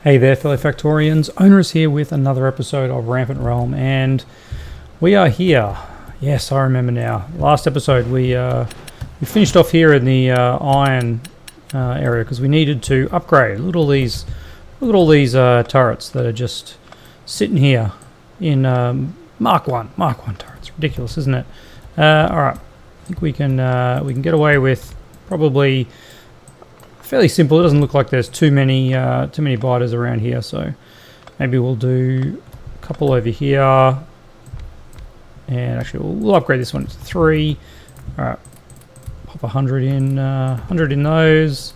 Hey there, fellow Factorians. Onerous here with another episode of Rampant Realm, and we are here. Yes, I remember now. Last episode, we finished off here in the iron area because we needed to upgrade. Look at all these turrets that are just sitting here in Mark 1 turrets. Ridiculous, isn't it? All right, I think we can get away with probably. Fairly simple. It doesn't look like there's too many biters around here, so maybe we'll do a couple over here, and actually we'll upgrade this one to 3. All right, pop 100 in those,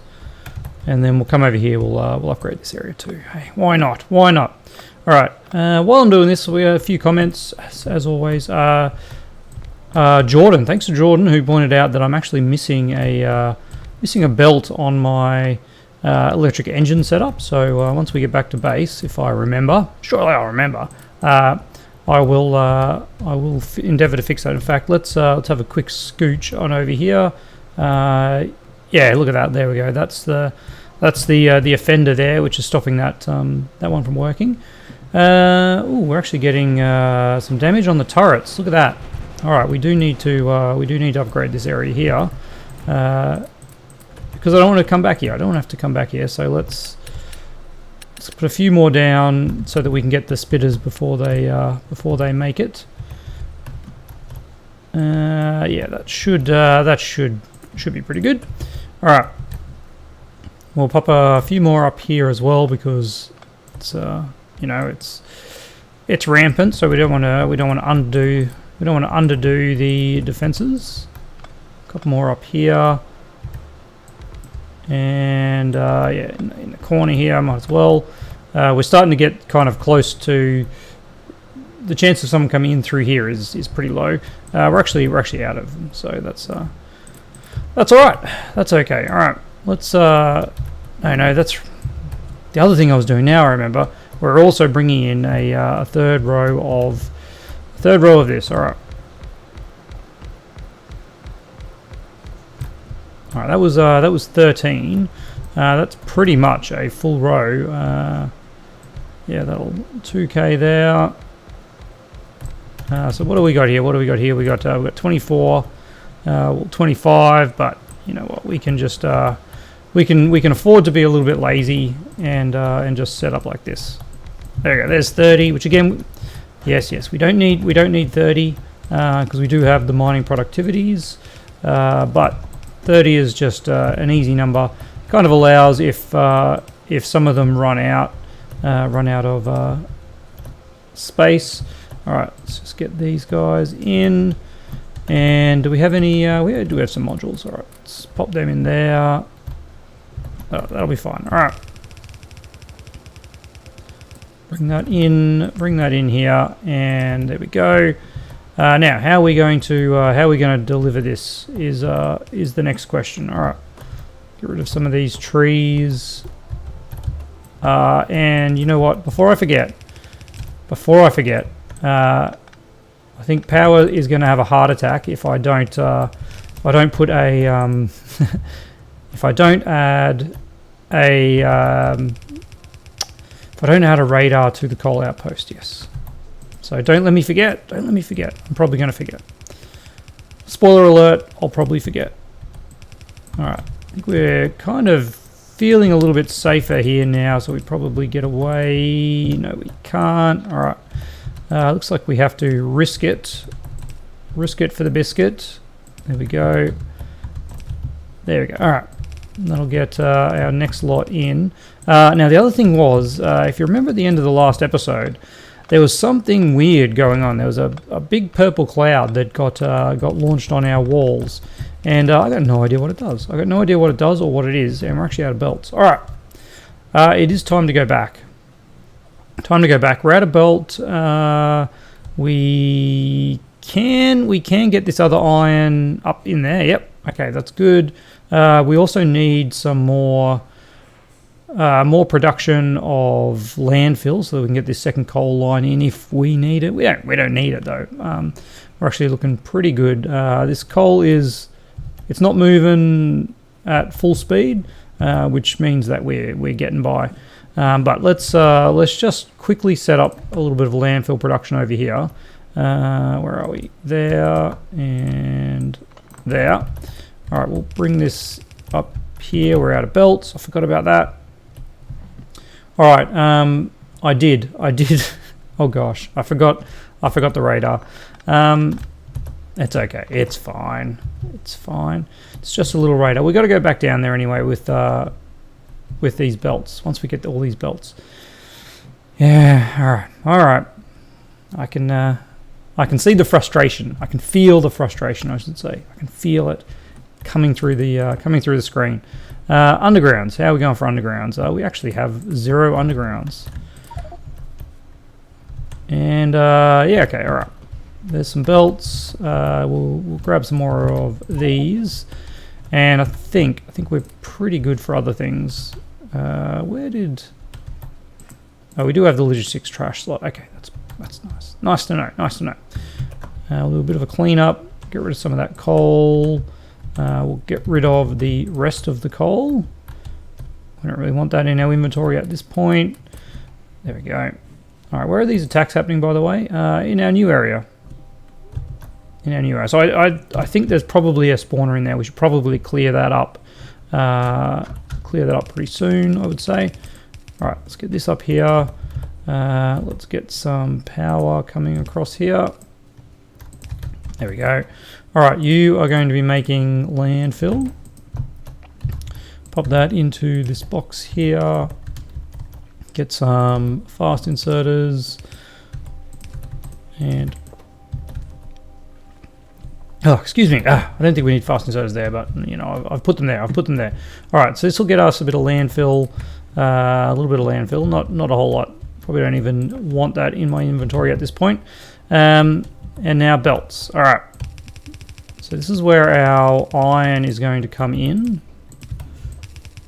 and then we'll come over here. We'll upgrade this area too. Hey, why not? Why not? All right. While I'm doing this, we have a few comments as always. Jordan, thanks to Jordan who pointed out that I'm actually missing a belt on my electric engine setup. So once we get back to base, if I remember, surely I'll remember, I will endeavour to fix that. In fact, let's have a quick scooch on over here. Yeah, look at that. There we go. That's the offender there, which is stopping that one from working. Ooh, we're actually getting some damage on the turrets. Look at that. All right, we do need to upgrade this area here. Because I don't want to come back here. I don't want to have to come back here. So let's put a few more down so that we can get the spitters before they make it. Yeah, that should be pretty good. All right, we'll pop a few more up here as well because it's it's rampant. So we don't want to underdo the defenses. A couple more up here. And yeah, in the corner here, I might as well. We're starting to get kind of close to the chance of someone coming in through here is pretty low. We're actually out of them, so that's all right. That's okay. All right, let's. No, that's the other thing I was doing. Now I remember. We're also bringing in a third row of this. All right. All right, that was 13. That's pretty much a full row. Yeah, that'll 2k there. So what do we got here? We got 24, 25. But you know what? We can just we can afford to be a little bit lazy and just set up like this. There you go. There's 30. Which again, yes, we don't need 30 because we do have the mining productivities, but 30 is just an easy number. Kind of allows if some of them run out of space. All right, let's just get these guys in. And do we have any? We do have some modules. All right, let's pop them in there. Oh, that'll be fine. All right, bring that in here, and there we go. Now, how are we going to deliver this is the next question. All right, get rid of some of these trees, and you know what? Before I forget, I think power is going to have a heart attack if I don't put a if I don't add a radar to the coal outpost. Yes. So don't let me forget. I'm probably going to forget. Spoiler alert, I'll probably forget. Alright, I think we're kind of feeling a little bit safer here now, so we probably get away. No, we can't. Alright, looks like we have to risk it. Risk it for the biscuit. There we go. There we go. Alright, that'll get our next lot in. Now the other thing was, if you remember at the end of the last episode, there was something weird going on. There was a big purple cloud that got launched on our walls, and I got no idea what it does. I got no idea what it does or what it is, and we're actually out of belts. All right, it is time to go back. We're out of belt. We can get this other iron up in there. Yep. Okay, that's good. We also need some more production of landfill so that we can get this second coal line in if we need it. We don't need it though. We're actually looking pretty good. This coal it's not moving at full speed, which means that we're getting by. But let's just quickly set up a little bit of landfill production over here. Where are we? There and there. All right, we'll bring this up here. We're out of belts. I forgot about that. All right, I did. Oh gosh, I forgot the radar. It's okay. It's fine. It's fine. It's just a little radar. We got to go back down there anyway with these belts. Once we get all these belts. Yeah. All right. I can see the frustration. I can feel the frustration, I should say. I can feel it coming through the screen. Undergrounds. How are we going for undergrounds? We actually have 0 undergrounds. And yeah, okay, all right. There's some belts. We'll grab some more of these, and I think we're pretty good for other things. Where did? Oh, we do have the logistics trash slot. Okay, that's nice. Nice to know. Nice to know. We'll do a bit of a cleanup. Get rid of some of that coal. We'll get rid of the rest of the coal. We don't really want that in our inventory at this point. There we go. All right, where are these attacks happening, by the way? In our new area. So I think there's probably a spawner in there. We should probably clear that up. Clear that up pretty soon, I would say. All right, let's get this up here. Let's get some power coming across here. There we go. All right, you are going to be making landfill. Pop that into this box here. Get some fast inserters. And oh, excuse me. I don't think we need fast inserters there, but you know, I've put them there. All right, so this will get us a bit of landfill, a little bit of landfill, not a whole lot. Probably don't even want that in my inventory at this point. And now belts. All right. So this is where our iron is going to come in,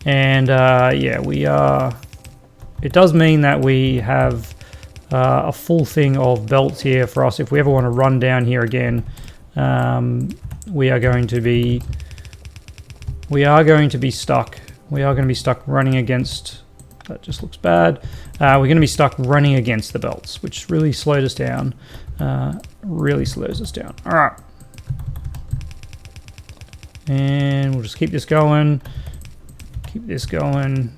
and yeah, we are. It does mean that we have a full thing of belts here for us if we ever want to run down here again. We are going to be stuck. We are going to be stuck running against. That just looks bad. We're going to be stuck running against the belts, which really slowed us down. Really slows us down. All right. And we'll just keep this going. Keep this going.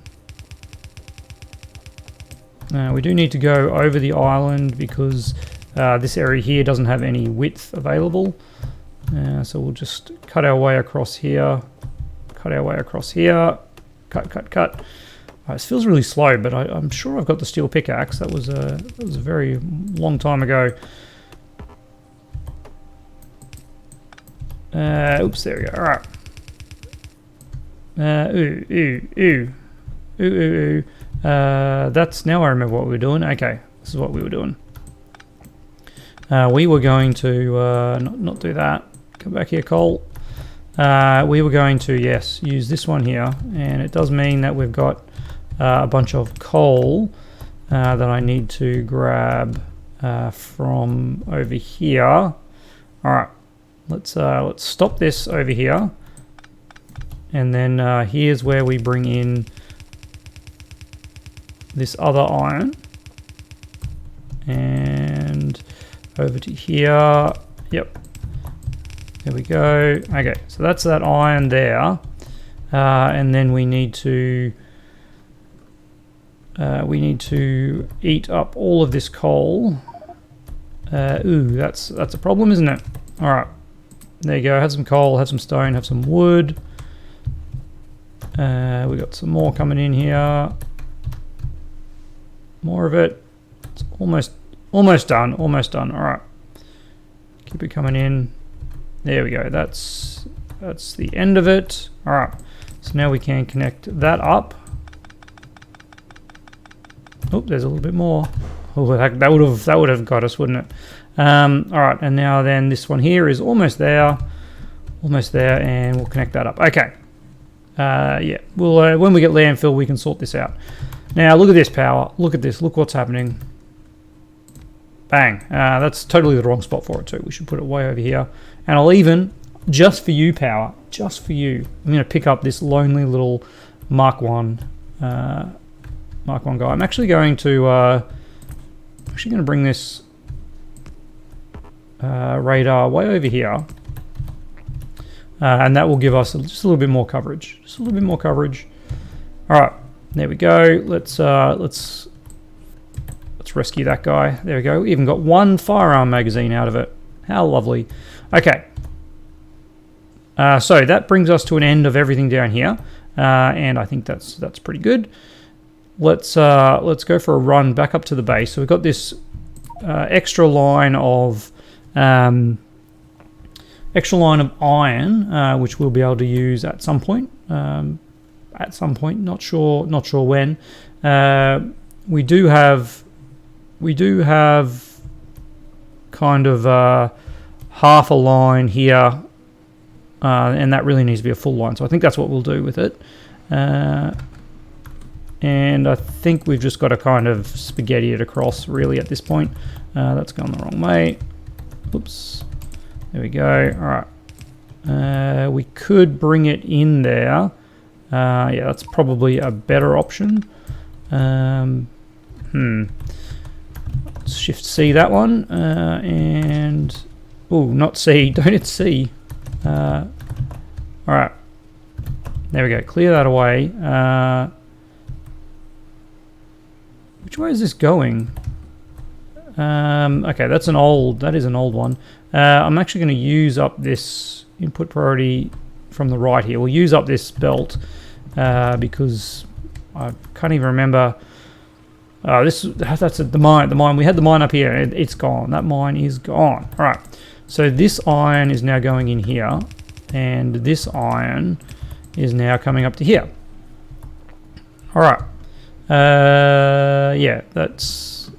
We do need to go over the island because this area here doesn't have any width available. So we'll just cut our way across here. Cut our way across here. Cut. This feels really slow, but I'm sure I've got the steel pickaxe. That was a very long time ago. Oops, there we go. All right. That's now I remember what we were doing. Okay, this is what we were doing. We were going to not do that. Come back here, Cole. We were going to, yes, use this one here, and it does mean that we've got a bunch of coal that I need to grab from over here. All right. Let's stop this over here, and then here's where we bring in this other iron, and over to here. Yep, there we go. Okay, so that's that iron there, and then we need to eat up all of this coal. Ooh, that's a problem, isn't it? All right. There you go, have some coal, have some stone, have some wood. We got some more coming in here. More of it. It's almost done, all right. Keep it coming in. There we go, that's the end of it. All right, so now we can connect that up. Oh, there's a little bit more. Oh, that would have got us, wouldn't it? All right, and now then this one here is almost there, and we'll connect that up. Okay. Yeah, we'll when we get landfill, we can sort this out. Now look at this power. Look at this. Look what's happening. Bang. That's totally the wrong spot for it too. We should put it way over here. And I'll even, just for you, power, just for you, I'm going to pick up this lonely little Mark 1 Mark 1 guy. I'm actually going to bring this radar way over here, and that will give us just a little bit more coverage. Just a little bit more coverage. All right, there we go. Let's rescue that guy. There we go. We even got one firearm magazine out of it. How lovely. Okay. So that brings us to an end of everything down here, and I think that's pretty good. Let's go for a run back up to the base. So we've got this extra line of iron, which we'll be able to use at some point. Not sure when. We do have kind of half a line here, and that really needs to be a full line. So I think that's what we'll do with it. And I think we've just got to kind of spaghetti it across really at this point. That's gone the wrong way. Oops. There we go. All right. We could bring it in there. Yeah, that's probably a better option. Let's Shift C that one. And... oh, not C. Don't hit C. All right. There we go. Clear that away. Which way is this going? Okay, that is an old one. I'm actually going to use up this input priority from the right here. We'll use up this belt because I can't even remember. That's the mine. The mine. We had the mine up here. It's gone. That mine is gone. All right. So this iron is now going in here, and this iron is now coming up to here. All right. Yeah, that's...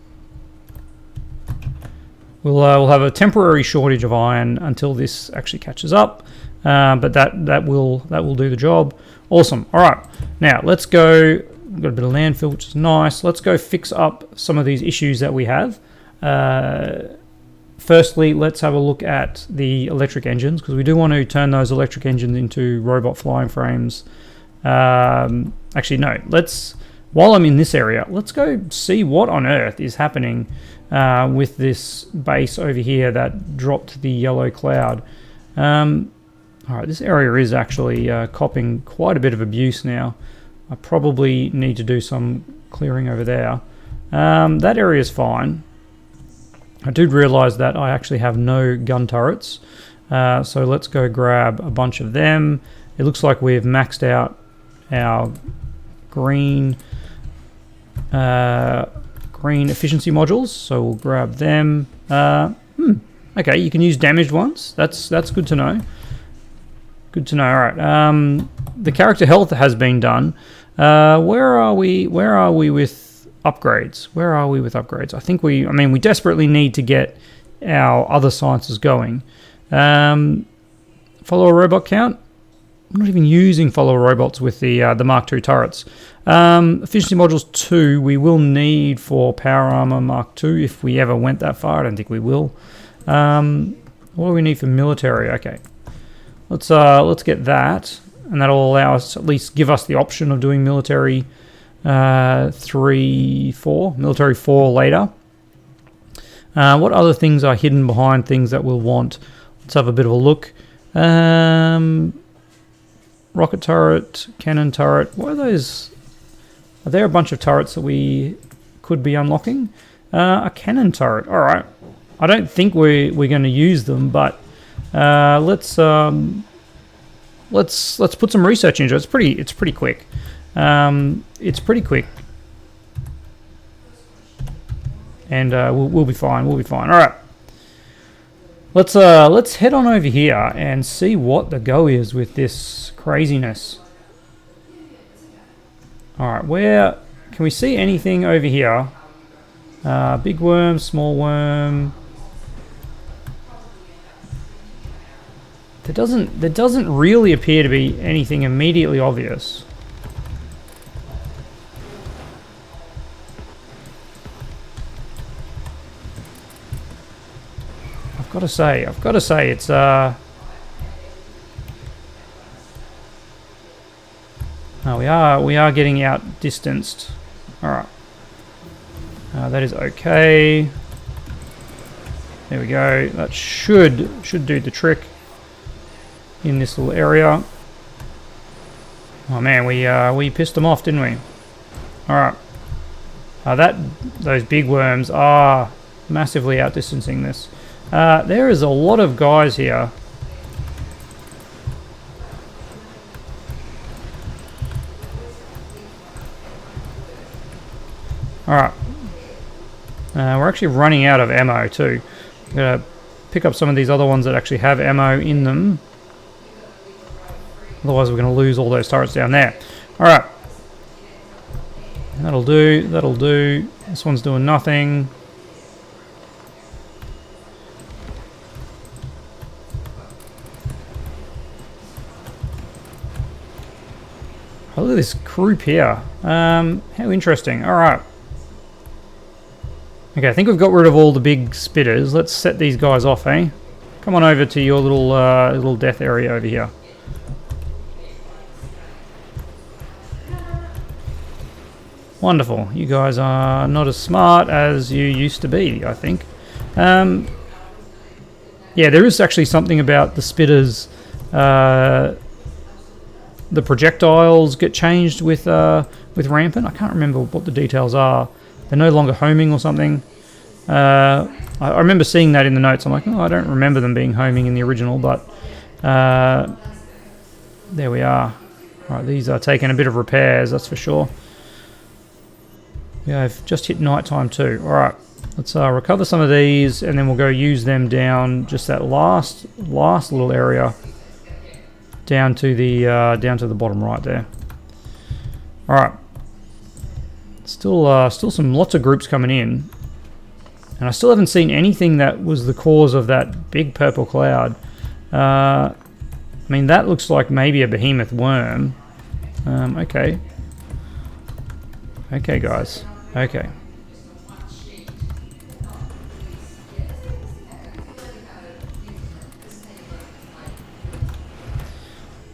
We'll have a temporary shortage of iron until this actually catches up, but that will do the job. Awesome. All right, now let's go. We've got a bit of landfill, which is nice. Let's go fix up some of these issues that we have. Firstly, let's have a look at the electric engines, because we do want to turn those electric engines into robot flying frames. Actually, no. While I'm in this area, let's go see what on earth is happening with this base over here that dropped the yellow cloud. All right, this area is actually copping quite a bit of abuse now. I probably need to do some clearing over there. That area is fine. I did realize that I actually have no gun turrets, so let's go grab a bunch of them. It looks like we've maxed out our green efficiency modules, so we'll grab them. Okay, you can use damaged ones. That's good to know. Good to know. All right. The character health has been done. Where are we with upgrades? I think we desperately need to get our other sciences going. Follower robot count. I'm not even using follower robots with the Mark II turrets. Efficiency modules 2 we will need for power armor Mark II if we ever went that far. I don't think we will. What do we need for military? Okay, let's get that, and that'll allow us, at least give us the option of doing military 3, 4, military 4 later. What other things are hidden behind things that we'll want? Let's have a bit of a look. Rocket turret, cannon turret. What are those? Are there a bunch of turrets that we could be unlocking? A cannon turret. All right. I don't think we're going to use them, but let's put some research into it. It's pretty quick. It's pretty quick, and we'll be fine. We'll be fine. All right. Let's head on over here and see what the go is with this craziness. All right, where can we see anything over here? Big worm, small worm. There doesn't really appear to be anything immediately obvious. I've got to say it's oh, we are getting out distanced. Alright. That is okay. There we go. That should do the trick in this little area. Oh man, we pissed them off, didn't we? Alright. Those big worms are massively outdistancing this. There is a lot of guys here. Alright. We're actually running out of ammo too. I'm going to pick up some of these other ones that actually have ammo in them. Otherwise we're going to lose all those turrets down there. Alright. That'll do, that'll do. This one's doing nothing. Oh, look at this group here. How interesting. Alright. Okay, I think we've got rid of all the big spitters. Let's set these guys off, eh? Come on over to your little death area over here. Wonderful. You guys are not as smart as you used to be, I think. Yeah, there is actually something about the spitters. The projectiles get changed with Rampant. I can't remember what the details are. They're no longer homing or something. I remember seeing that in the notes. I'm like, oh, I don't remember them being homing in the original, but there we are. Right, these are taking a bit of repairs, that's for sure. Yeah, I've just hit night time too. Alright, let's recover some of these, and then we'll go use them down just that last little area down to the bottom right there. Alright. Still some lots of groups coming in. And I still haven't seen anything that was the cause of that big purple cloud. I mean, that looks like maybe a behemoth worm. Okay. Okay, guys. Okay.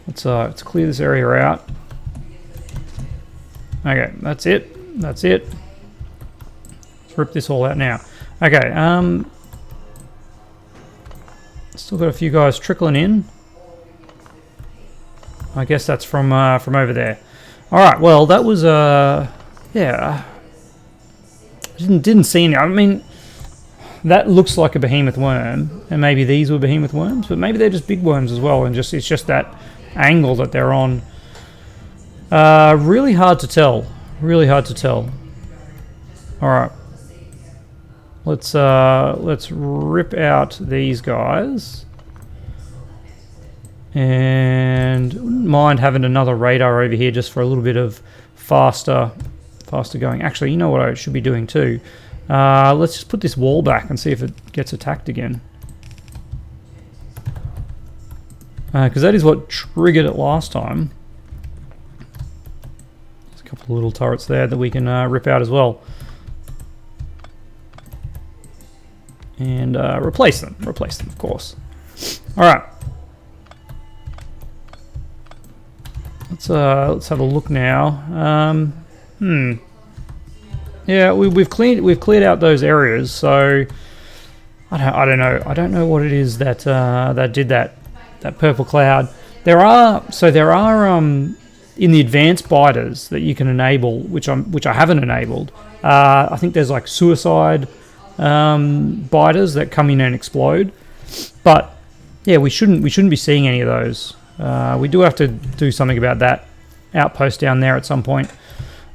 Let's clear this area out. Okay, that's it. That's it. Let's rip this all out now. Okay, still got a few guys trickling in. I guess that's from over there. All right. Well, that was yeah. Didn't see any. I mean, that looks like a behemoth worm, and maybe these were behemoth worms, but maybe they're just big worms as well, and it's just that angle that they're on. Really hard to tell. Really hard to tell. All right. Let's rip out these guys. And wouldn't mind having another radar over here just for a little bit of faster going. Actually, you know what I should be doing too? Let's just put this wall back and see if it gets attacked again. Because that is what triggered it last time. There's a couple of little turrets there that we can rip out as well. And replace them, of course. Alright. Let's have a look now. Yeah, we've cleared out those areas, so I don't know. I don't know what it is that that did that purple cloud. There are in the advanced biters that you can enable, which I haven't enabled. I think there's like suicide biters that come in and explode, but yeah, we shouldn't be seeing any of those. We do have to do something about that outpost down there at some point.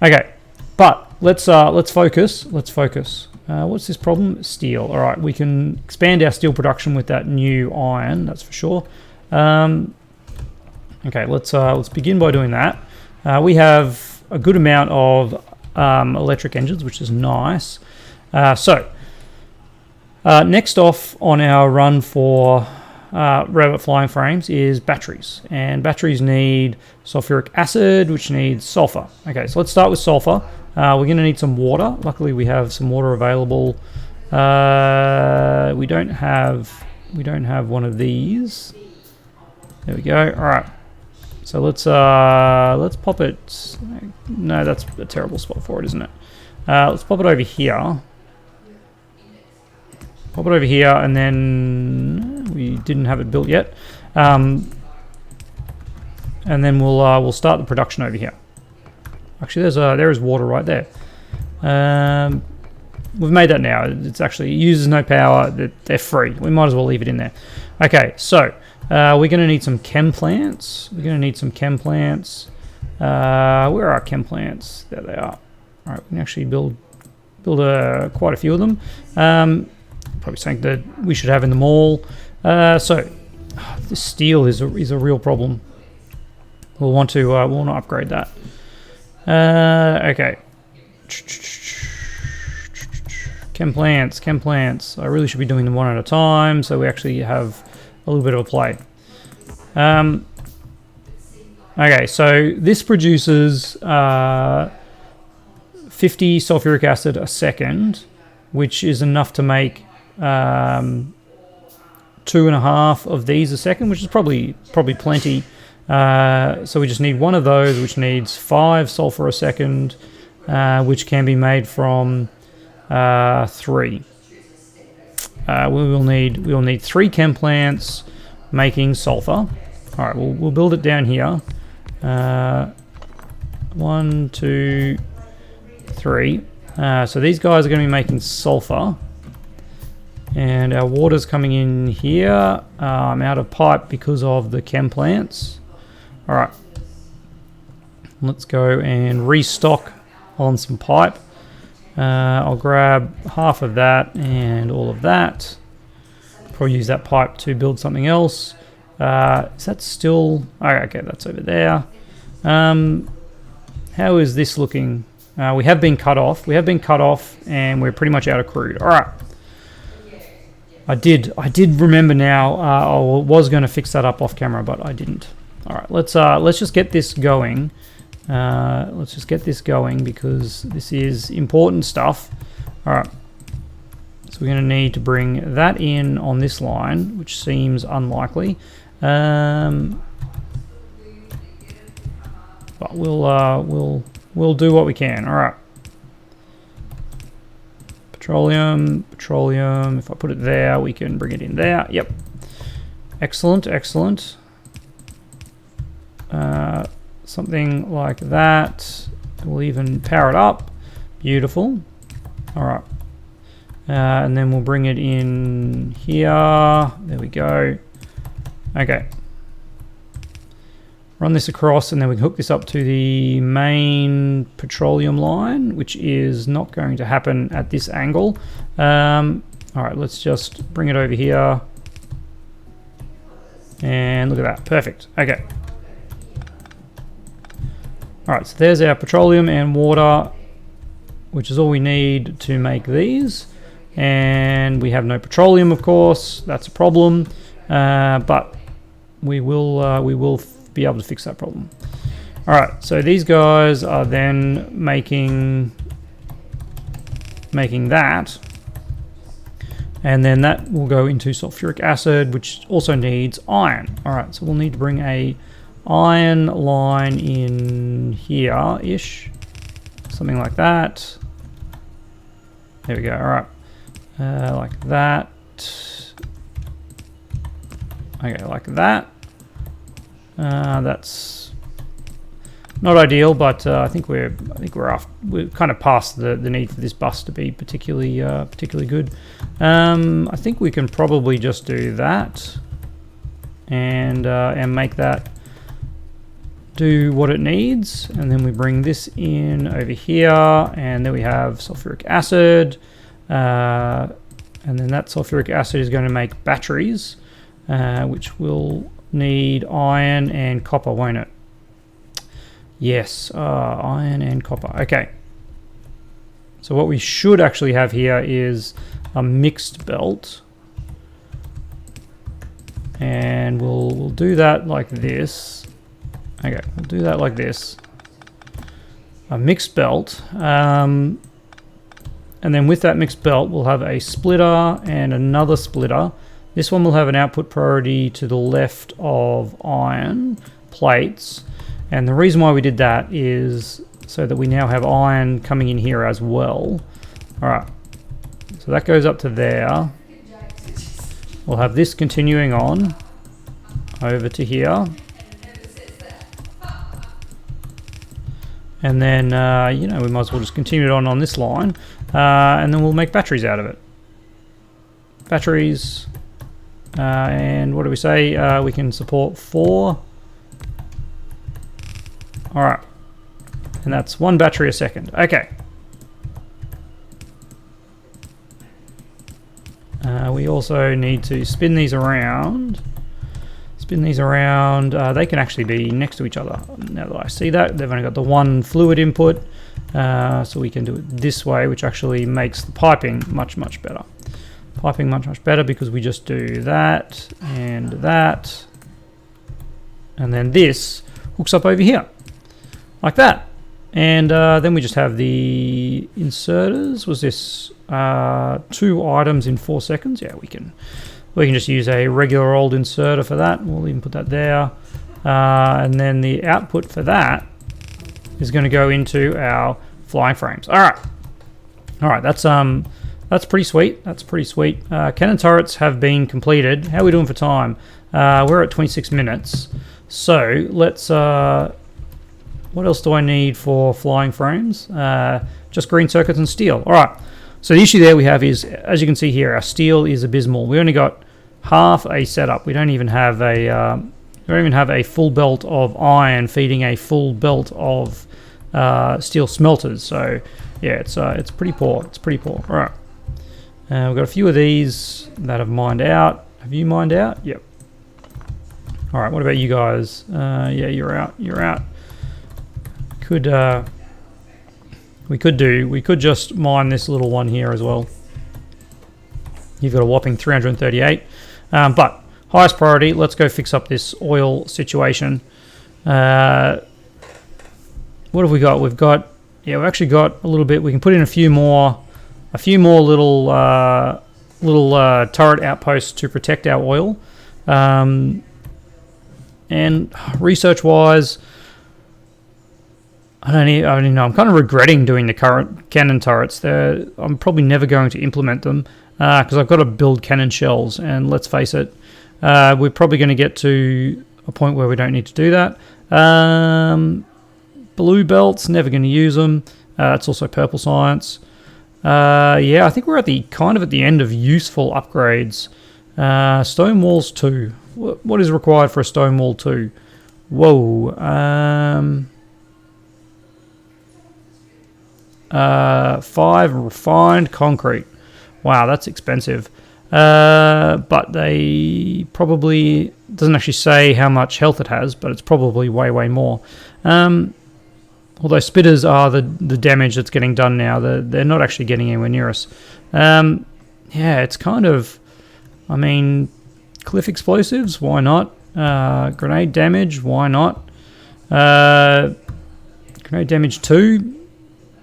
Okay, but let's focus. Let's focus. What's this problem? Steel. All right, we can expand our steel production with that new iron. That's for sure. Okay, let's begin by doing that. We have a good amount of electric engines, which is nice. Next off on our run for robot flying frames is batteries, and batteries need sulfuric acid, which needs sulfur. Okay, so let's start with sulfur. We're going to need some water. Luckily, we have some water available. We don't have one of these. There we go. All right. So let's pop it. No, that's a terrible spot for it, isn't it? Let's pop it over here. Pop it over here, and then we didn't have it built yet. And then we'll start the production over here. Actually, there is water right there. We've made that now. It's actually, it uses no power. They're free. We might as well leave it in there. Okay, so we're going to need some chem plants. Where are our chem plants? There they are. All right, we can actually build quite a few of them. Probably something that we should have in the mall. So this steel is a real problem. We'll want to upgrade that. Okay. Chem plants. I really should be doing them one at a time, so we actually have a little bit of a play. Okay, so this produces 50 sulfuric acid a second, which is enough to make 2.5 of these a second, which is probably plenty. So we just need one of those, which needs 5 sulfur a second, which can be made from 3. We'll need 3 chem plants making sulfur. All right, we'll build it down here. 1, 2, 3. So these guys are going to be making sulfur, and our water's coming in here. I'm out of pipe because of the chem plants. All right, let's go and restock on some pipe. I'll grab half of that and all of that. Probably use that pipe to build something else. Is that still... Oh, okay, that's over there. How is this looking? We have been cut off. And we're pretty much out of crude. All right. I did remember now. I was going to fix that up off camera, but I didn't. All right, let's just get this going. Because this is important stuff. All right. So we're going to need to bring that in on this line, which seems unlikely. But we'll do what we can. All right. Petroleum. If I put it there, we can bring it in there. Yep. Excellent. Something like that. We'll even power it up. Beautiful. All right. And then we'll bring it in here. There we go. Okay. Run this across, and then we can hook this up to the main petroleum line, which is not going to happen at this angle. All right, let's just bring it over here. And look at that. Perfect. Okay. All right, so there's our petroleum and water, which is all we need to make these. And we have no petroleum, of course. That's a problem, but we will be able to fix that problem. All right, so these guys are then making that, and then that will go into sulfuric acid, which also needs iron. All right, so we'll need to bring a iron line in here-ish, something like that. There we go. All right, like that. Okay, like that. That's not ideal, but I think we're kind of past the need for this bus to be particularly good. I think we can probably just do that and make that do what it needs, and then we bring this in over here, and then we have sulfuric acid, and then that sulfuric acid is going to make batteries, which will need iron and copper, won't it? Yes, iron and copper. Okay. So what we should actually have here is a mixed belt, and we'll do that like this. Okay, we'll do that like this. A mixed belt, and then with that mixed belt, we'll have a splitter and another splitter. This one will have an output priority to the left of iron plates, and the reason why we did that is so that we now have iron coming in here as well. All right, so that goes up to there. We'll have this continuing on over to here. And then, you know, we might as well just continue it on this line. And then we'll make batteries out of it. Batteries. And what do we say? We can support 4. Alright. And that's 1 battery a second. Okay. We also need to spin these around. They can actually be next to each other. Now that I see that, they've only got the 1 fluid input, so we can do it this way, which actually makes the piping much better. Piping much better because we just do that, and then this hooks up over here, like that. And then we just have the inserters. Was this 2 items in 4 seconds? Yeah, we can just use a regular old inserter for that. We'll even put that there. And then the output for that is going to go into our flying frames. All right, that's pretty sweet. Cannon turrets have been completed. How are we doing for time? We're at 26 minutes. So let's... what else do I need for flying frames? Just green circuits and steel. All right. So the issue there we have is, as you can see here, our steel is abysmal. We only got half a setup. We don't even have a full belt of iron feeding a full belt of steel smelters. So yeah, it's pretty poor. All right. We've got a few of these that have mined out. Have you mined out? Yep. All right. What about you guys? Yeah, you're out. We could just mine this little one here as well. You've got a whopping 338. But highest priority, let's go fix up this oil situation. What have we got? We've actually got a little bit. We can put in a few more little turret outposts to protect our oil. And research-wise, I don't even know. I'm kind of regretting doing the current cannon turrets. I'm probably never going to implement them because I've got to build cannon shells. And let's face it, we're probably going to get to a point where we don't need to do that. Blue belts, never going to use them. It's also purple science. Yeah, I think we're at the end of useful upgrades. Stone walls 2. What is required for a stone wall 2? Whoa. 5 refined concrete. Wow, that's expensive. But they probably doesn't actually say how much health it has, but it's probably way more. Although spitters are the damage that's getting done now. They're not actually getting anywhere near us. Yeah, it's kind of... I mean, cliff explosives, why not? Grenade damage, why not? Grenade damage 2,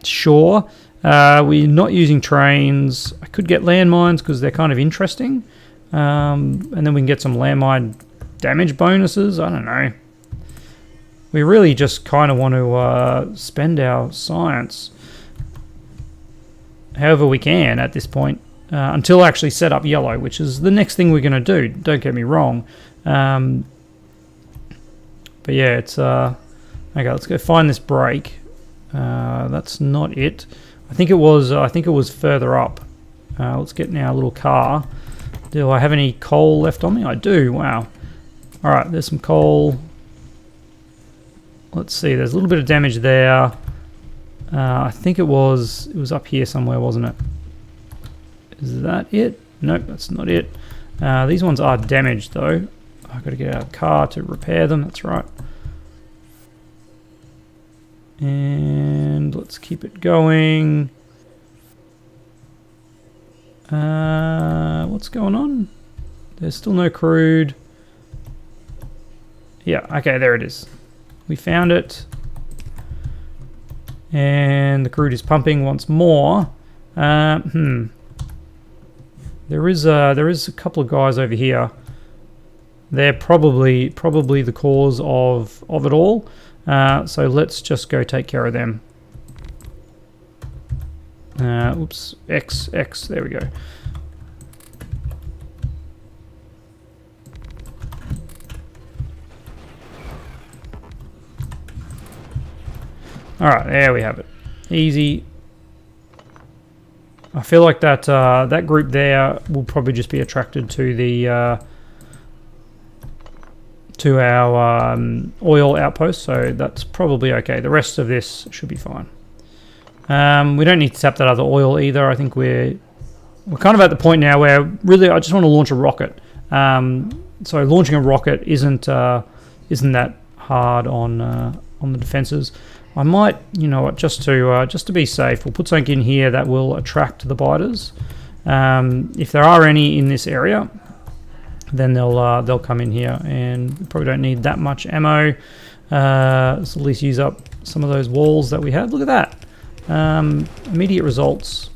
sure. We're not using trains. I could get landmines because they're kind of interesting. And then we can get some landmine damage bonuses. I don't know. We really just kind of want to spend our science however we can at this point until I actually set up yellow, which is the next thing we're going to do. Don't get me wrong. But yeah, it's... okay, let's go find this break. That's not it. I think it was further up. Let's get in our little car. Do I have any coal left on me? I do. Wow. All right, there's some coal. Let's see. There's a little bit of damage there. I think it was up here somewhere, wasn't it? Is that it? Nope, that's not it. These ones are damaged though. I've got to get out of the car to repair them. That's right. And let's keep it going. What's going on? There's still no crude. Yeah, okay, there it is. We found it. And the crude is pumping once more. There is a couple of guys over here. They're probably the cause of it all. So let's just go take care of them. Oops, X, there we go. Alright, there we have it. Easy. I feel like that that group there will probably just be attracted to the to our oil outpost, so that's probably okay. The rest of this should be fine. We don't need to tap that other oil either. I think we're kind of at the point now where really I just want to launch a rocket. So launching a rocket isn't that hard on the defenses. I might, you know what, just to be safe, we'll put something in here that will attract the biters. If there are any in this area, then they'll come in here, and we probably don't need that much ammo. Let's at least use up some of those walls that we have. Look at that. Immediate results.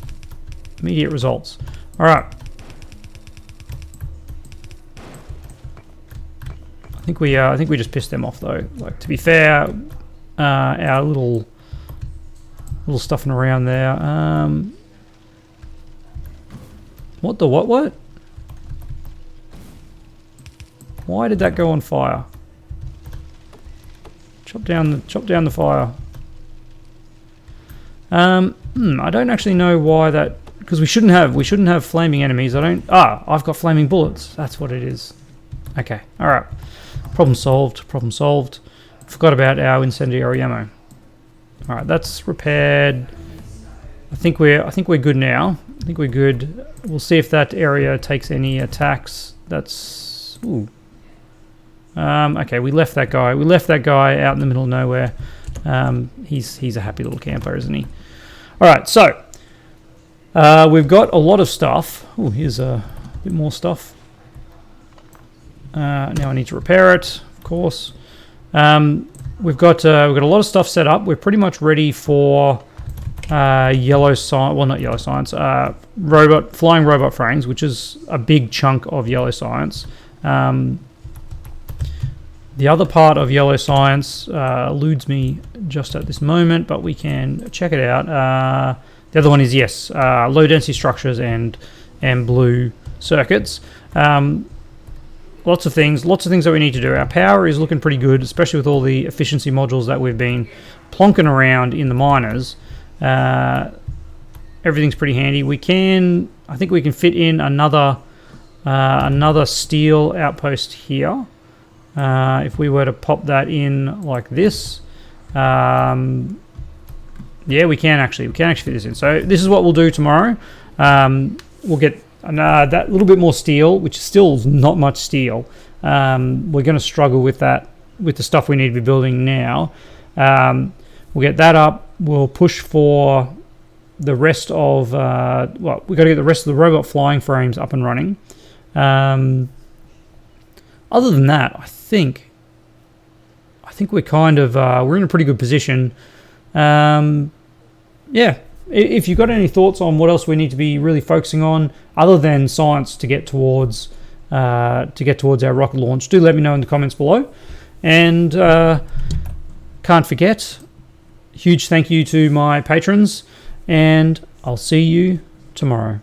Immediate results. All right. I think we just pissed them off though. Like, to be fair, our little stuffing around there. What? Why did that go on fire? Chop down the fire. I don't actually know why that, because we shouldn't have flaming enemies. I've got flaming bullets. That's what it is. Okay. All right. Problem solved. Forgot about our incendiary ammo. All right, that's repaired. I think we're good now. I think we're good. We'll see if that area takes any attacks. That's okay. We left that guy. Out in the middle of nowhere. He's a happy little camper, isn't he? All right, so we've got a lot of stuff. Oh, here's a bit more stuff. Now I need to repair it, of course. We've got a lot of stuff set up. We're pretty much ready for yellow science. Well, not yellow science. Flying robot frames, which is a big chunk of yellow science. The other part of yellow science eludes me just at this moment, but we can check it out. The other one is low density structures and blue circuits. Lots of things that we need to do. Our power is looking pretty good, especially with all the efficiency modules that we've been plonking around in the miners. Everything's pretty handy. I think we can fit in another steel outpost here. If we were to pop that in like this, yeah, we can actually fit this in. So this is what we'll do tomorrow. We'll get that little bit more steel, which is still not much steel. We're going to struggle with that, with the stuff we need to be building now. We'll get that up. We'll push for the rest of we've got to get the rest of the robot flying frames up and running. Other than that, I think we're kind of we're in a pretty good position. Yeah. If you've got any thoughts on what else we need to be really focusing on, other than science, to get towards our rocket launch, do let me know in the comments below. And can't forget, huge thank you to my patrons, and I'll see you tomorrow.